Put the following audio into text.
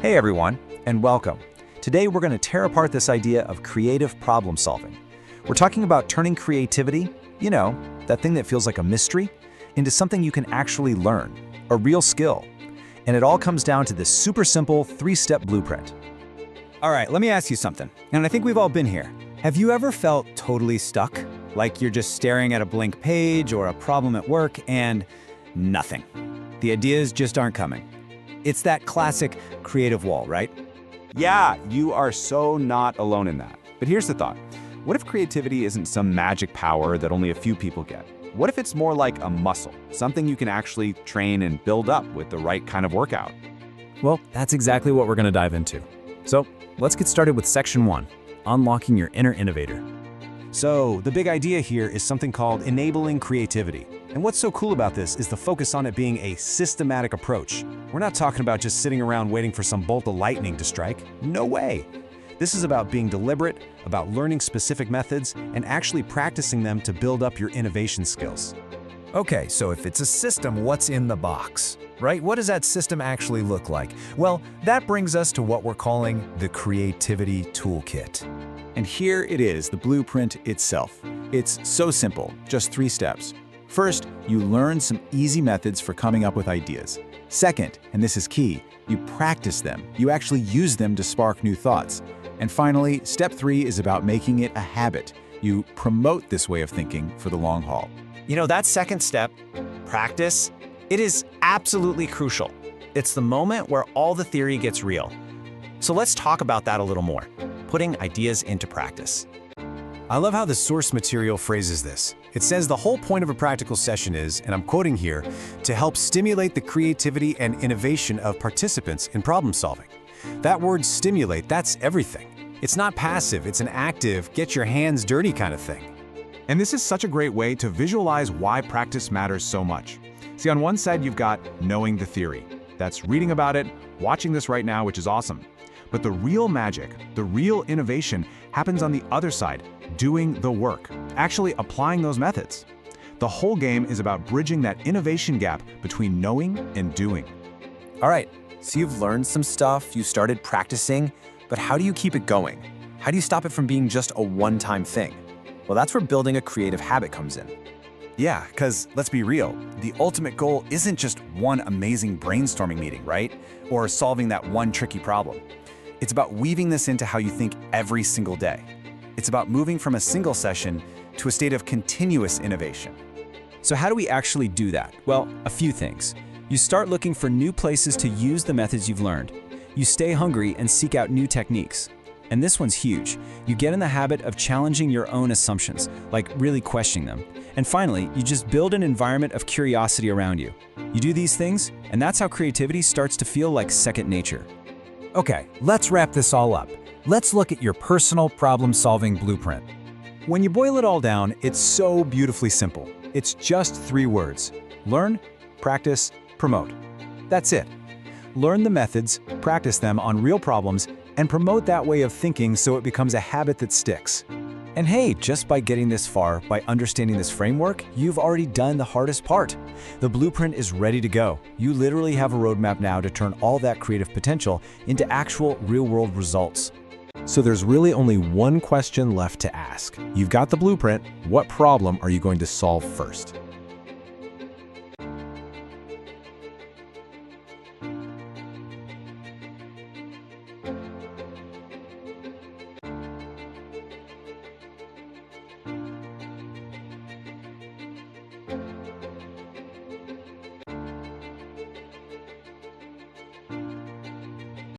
Hey everyone, and welcome. Today we're going to tear apart this idea of creative problem solving. We're talking about turning creativity, that thing that feels like a mystery, into something you can actually learn, a real skill. And it all comes down to this super simple 3-step blueprint. All right, let me ask you something, and I think we've all been here. Have you ever felt totally stuck? Like you're just staring at a blank page or a problem at work and nothing. The ideas just aren't coming. It's that classic creative wall, right? Yeah, you are so not alone in that. But here's the thought. What if creativity isn't some magic power that only a few people get? What if it's more like a muscle, something you can actually train and build up with the right kind of workout? Well, that's exactly what we're going to dive into. So let's get started with section 1, unlocking your inner innovator. So, the big idea here is something called enabling creativity. And what's so cool about this is the focus on it being a systematic approach. We're not talking about just sitting around waiting for some bolt of lightning to strike. No way! This is about being deliberate, about learning specific methods, and actually practicing them to build up your innovation skills. Okay, so if it's a system, what's in the box, right? What does that system actually look like? Well, that brings us to what we're calling the Creativity Toolkit. And here it is, the blueprint itself. It's so simple, just 3 steps. First, you learn some easy methods for coming up with ideas. Second, and this is key, you practice them. You actually use them to spark new thoughts. And finally, step 3 is about making it a habit. You promote this way of thinking for the long haul. That second step, practice, it is absolutely crucial. It's the moment where all the theory gets real. So let's talk about that a little more, putting ideas into practice. I love how the source material phrases this. It says the whole point of a practical session is, and I'm quoting here, to help stimulate the creativity and innovation of participants in problem solving. That word stimulate, that's everything. It's not passive, it's an active, get your hands dirty kind of thing. And this is such a great way to visualize why practice matters so much. See, on one side, you've got knowing the theory. That's reading about it, watching this right now, which is awesome. But the real magic, the real innovation happens on the other side, doing the work, actually applying those methods. The whole game is about bridging that innovation gap between knowing and doing. All right, so you've learned some stuff, you started practicing, but how do you keep it going? How do you stop it from being just a one-time thing? Well, that's where building a creative habit comes in. Yeah, because let's be real, the ultimate goal isn't just one amazing brainstorming meeting, right? Or solving that one tricky problem. It's about weaving this into how you think every single day. It's about moving from a single session to a state of continuous innovation. So how do we actually do that? Well, a few things. You start looking for new places to use the methods you've learned. You stay hungry and seek out new techniques. And this one's huge. You get in the habit of challenging your own assumptions, like really questioning them. And finally, you just build an environment of curiosity around you. You do these things, and that's how creativity starts to feel like second nature. Okay, let's wrap this all up. Let's look at your personal problem-solving blueprint. When you boil it all down, it's so beautifully simple. It's just 3 words. Learn, practice, promote. That's it. Learn the methods, practice them on real problems, and promote that way of thinking so it becomes a habit that sticks. And hey, just by getting this far, by understanding this framework, you've already done the hardest part. The blueprint is ready to go. You literally have a roadmap now to turn all that creative potential into actual real-world results. So there's really only one question left to ask. You've got the blueprint. What problem are you going to solve first?